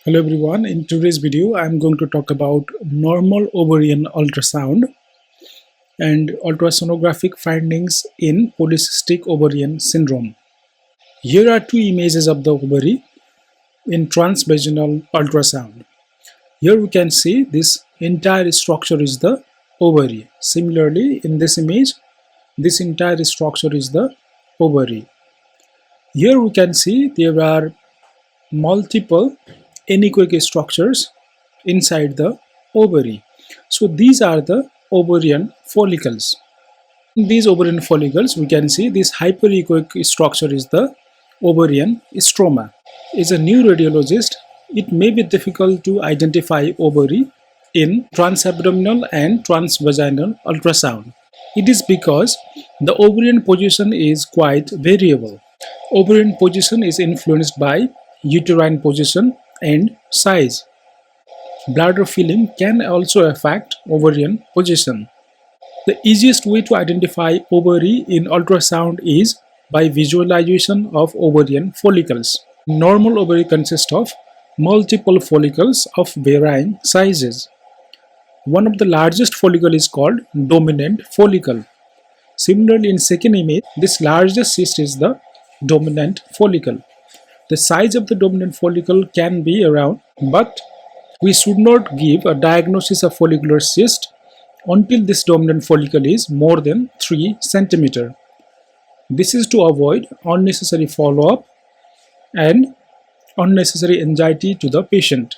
Hello everyone, in today's video I am going to talk about normal ovarian ultrasound and ultrasonographic findings in polycystic ovarian syndrome. Here are two images of the ovary in transvaginal ultrasound. Here we can see this entire structure is the ovary. Similarly, in this image, this entire structure is the ovary. Here we can see there are multiple anechoic structures inside the ovary. So these are the ovarian follicles. In these ovarian follicles, we can see this hyperechoic structure is the ovarian stroma. As a new radiologist, it may be difficult to identify ovary in transabdominal and transvaginal ultrasound. It is because the ovarian position is quite variable. Ovarian position is influenced by uterine position and size. Bladder filling can also affect ovarian position. The easiest way to identify ovary in ultrasound is by visualization of ovarian follicles. Normal ovary consists of multiple follicles of varying sizes. One of the largest follicle is called dominant follicle. Similarly, in second image, this largest cyst is the dominant follicle. The size of the dominant follicle can be around, but we should not give a diagnosis of follicular cyst until this dominant follicle is more than 3 cm. This is to avoid unnecessary follow-up and unnecessary anxiety to the patient.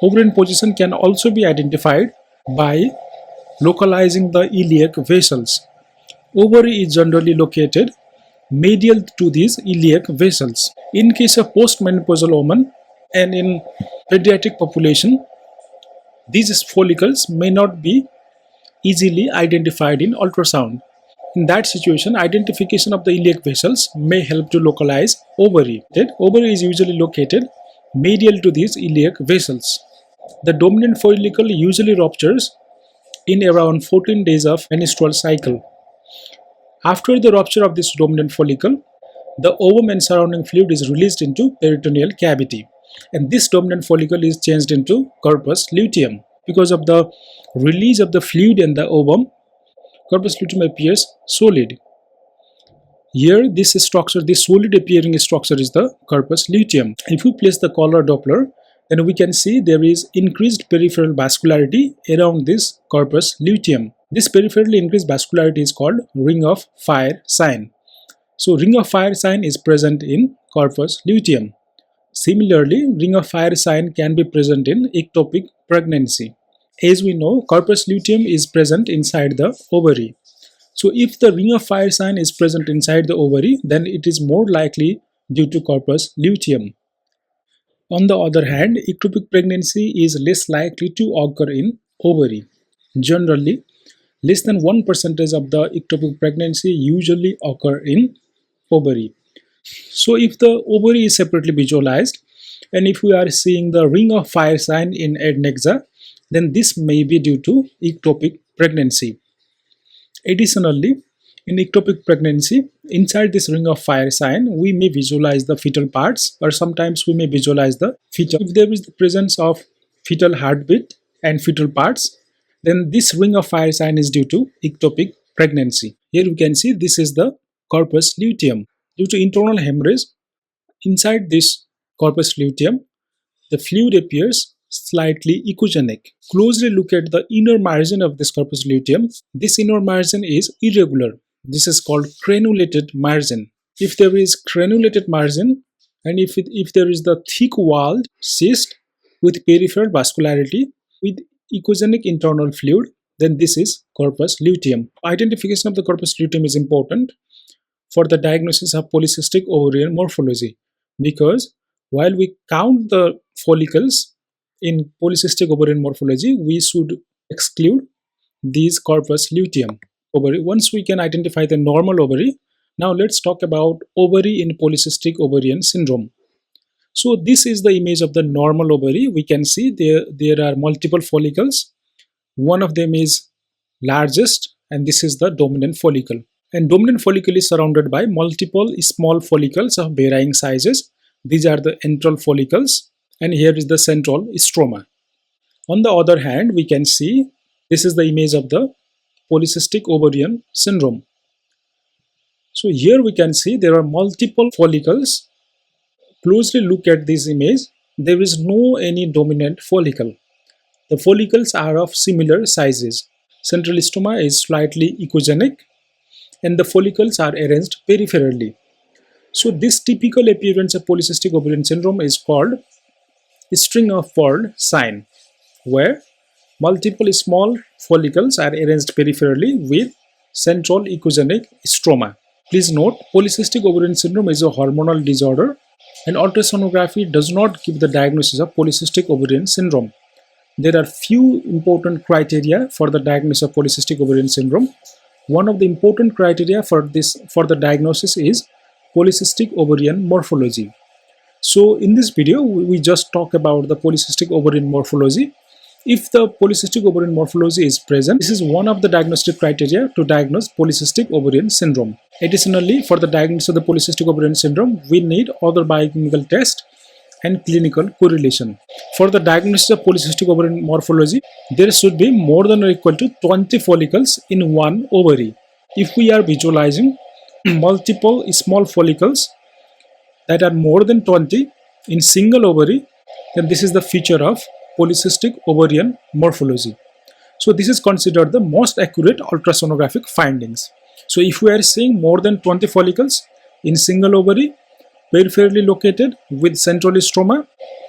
Ovarian position can also be identified by localizing the iliac vessels. Ovary is generally located medial to these iliac vessels. In case of postmenopausal women and in pediatric population, these follicles may not be easily identified in ultrasound. In that situation, identification of the iliac vessels may help to localize ovary. The ovary is usually located medial to these iliac vessels. The dominant follicle usually ruptures in around 14 days of menstrual cycle. After the rupture of this dominant follicle, the ovum and surrounding fluid is released into peritoneal cavity, and this dominant follicle is changed into corpus luteum. Because of the release of the fluid in the ovum, corpus luteum appears solid. Here, this structure, this solid appearing structure is the corpus luteum. If we place the color Doppler, then we can see there is increased peripheral vascularity around this corpus luteum. This peripherally increased vascularity is called ring of fire sign. So ring of fire sign is present in corpus luteum. Similarly, ring of fire sign can be present in ectopic pregnancy. As we know, corpus luteum is present inside the ovary. So if the ring of fire sign is present inside the ovary, then it is more likely due to corpus luteum. On the other hand, ectopic pregnancy is less likely to occur in ovary. Generally, less than 1% of the ectopic pregnancy usually occur in ovary. So if the ovary is separately visualized, and if we are seeing the ring of fire sign in adnexa, then this may be due to ectopic pregnancy. Additionally, in ectopic pregnancy, inside this ring of fire sign, we may visualize the fetal parts, or sometimes we may visualize the fetal. If there is the presence of fetal heartbeat and fetal parts, then this ring of fire sign is due to ectopic pregnancy. Here you can see this is the corpus luteum. Due to internal hemorrhage, inside this corpus luteum, the fluid appears slightly echogenic. Closely look at the inner margin of this corpus luteum. This inner margin is irregular. This is called crenulated margin. If there is crenulated margin, and if there is the thick-walled cyst with peripheral vascularity with echogenic internal fluid, then this is corpus luteum. Identification of the corpus luteum is important for the diagnosis of polycystic ovarian morphology, because while we count the follicles in polycystic ovarian morphology, we should exclude these corpus luteum ovary. Once we can identify the normal ovary, now let's talk about ovary in polycystic ovarian syndrome. So this is the image of the normal ovary. We can see there are multiple follicles. One of them is largest, and this is the dominant follicle. And dominant follicle is surrounded by multiple small follicles of varying sizes. These are the antral follicles. and here is the central stroma. On the other hand, we can see this is the image of the polycystic ovarian syndrome. So here we can see there are multiple follicles. Closely look at this image. There is no any dominant follicle. The follicles are of similar sizes. Central stroma is slightly echogenic and the follicles are arranged peripherally. So this typical appearance of polycystic ovarian syndrome is called string of pearl sign, where multiple small follicles are arranged peripherally with central echogenic stroma. Please note, polycystic ovarian syndrome is a hormonal disorder and ultrasonography does not give the diagnosis of polycystic ovarian syndrome. There are few important criteria for the diagnosis of polycystic ovarian syndrome. One of the important criteria for the diagnosis is polycystic ovarian morphology. So in this video, we just talk about the polycystic ovarian morphology. If the polycystic ovarian morphology is present, this is one of the diagnostic criteria to diagnose polycystic ovarian syndrome. Additionally, for the diagnosis of the polycystic ovarian syndrome, we need other biochemical tests and clinical correlation. For the diagnosis of polycystic ovarian morphology, there should be more than or equal to 20 follicles in one ovary. If we are visualizing multiple small follicles that are more than 20 in single ovary, then this is the feature of polycystic ovarian morphology. So this is considered the most accurate ultrasonographic findings. So if we are seeing more than 20 follicles in single ovary, peripherally located with central stroma,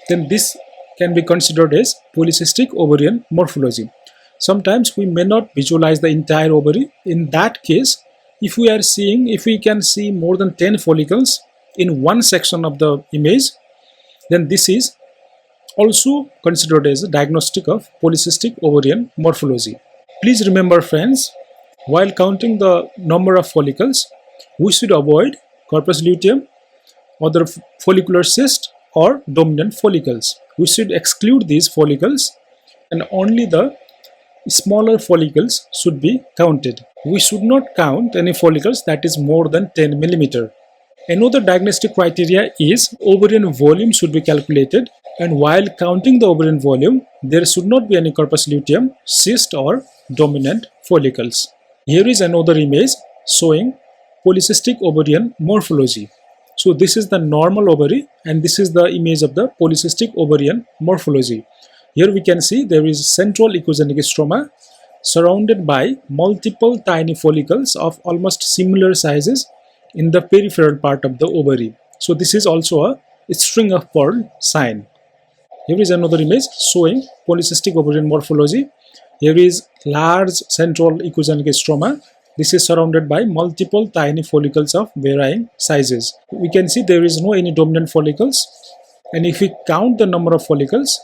then this can be considered as polycystic ovarian morphology. Sometimes we may not visualize the entire ovary. In that case, if we can see more than 10 follicles in one section of the image, then this is also considered as a diagnostic of polycystic ovarian morphology. Please remember, friends, while counting the number of follicles, we should avoid corpus luteum, other follicular cyst, or dominant follicles. We should exclude these follicles and only the smaller follicles should be counted. We should not count any follicles that is more than 10 mm. Another diagnostic criteria is ovarian volume should be calculated, and while counting the ovarian volume, there should not be any corpus luteum, cyst, or dominant follicles. Here is another image showing polycystic ovarian morphology. So this is the normal ovary and this is the image of the polycystic ovarian morphology. Here we can see there is central echogenic stroma surrounded by multiple tiny follicles of almost similar sizes in the peripheral part of the ovary. So this is also a string of pearl sign. Here is another image showing polycystic ovarian morphology. Here is large central echogenic stroma. This is surrounded by multiple tiny follicles of varying sizes. We can see there is no any dominant follicles, and if we count the number of follicles,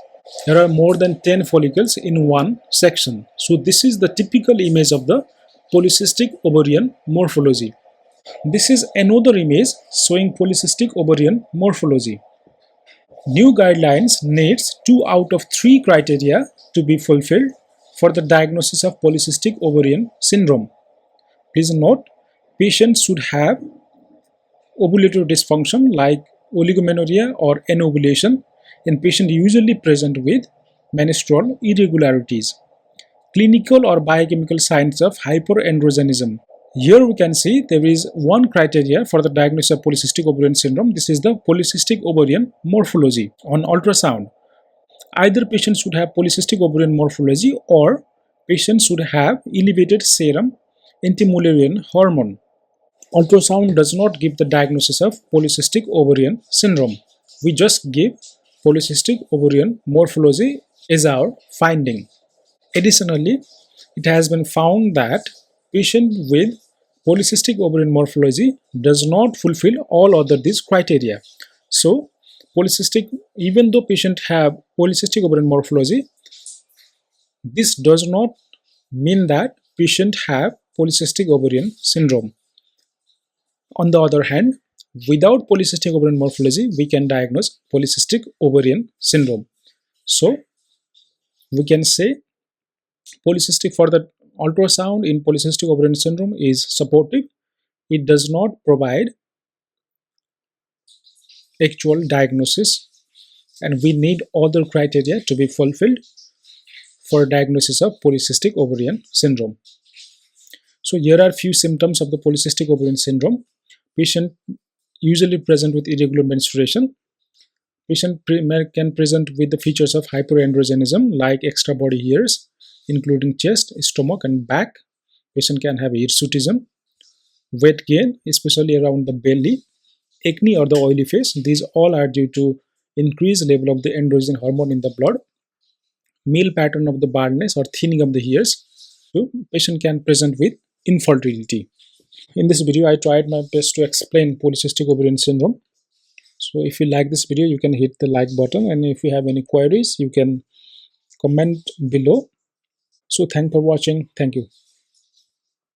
there are more than 10 follicles in one section. So this is the typical image of the polycystic ovarian morphology. This is another image showing polycystic ovarian morphology. New guidelines needs 2 out of 3 criteria to be fulfilled for the diagnosis of polycystic ovarian syndrome. Please note, patients should have ovulatory dysfunction like oligomenorrhea or anovulation, and patient usually present with menstrual irregularities. Clinical or biochemical signs of hyperandrogenism. Here we can see there is one criteria for the diagnosis of polycystic ovarian syndrome. This is the polycystic ovarian morphology on ultrasound. Either patient should have polycystic ovarian morphology or patient should have elevated serum anti-mullerian hormone. Ultrasound does not give the diagnosis of polycystic ovarian syndrome. We just give polycystic ovarian morphology as our finding. Additionally, it has been found that patient with polycystic ovarian morphology does not fulfill all other these criteria. So, even though patient have polycystic ovarian morphology, this does not mean that patient have polycystic ovarian syndrome. On the other hand, without polycystic ovarian morphology, we can diagnose polycystic ovarian syndrome. So, we can say polycystic for the ultrasound in polycystic ovarian syndrome is supportive. It does not provide actual diagnosis and we need other criteria to be fulfilled for diagnosis of polycystic ovarian syndrome. So here are few symptoms of the polycystic ovarian syndrome. Patient usually present with irregular menstruation. Patient can present with the features of hyperandrogenism like extra body hairs, including chest, stomach, and back. Patient can have hirsutism, weight gain, especially around the belly, acne or the oily face. These all are due to increased level of the androgen hormone in the blood. Male pattern of the baldness or thinning of the hairs. So patient can present with infertility. In this video, I tried my best to explain polycystic ovarian syndrome. So if you like this video, you can hit the like button, and if you have any queries, you can comment below. So thanks for watching. Thank you.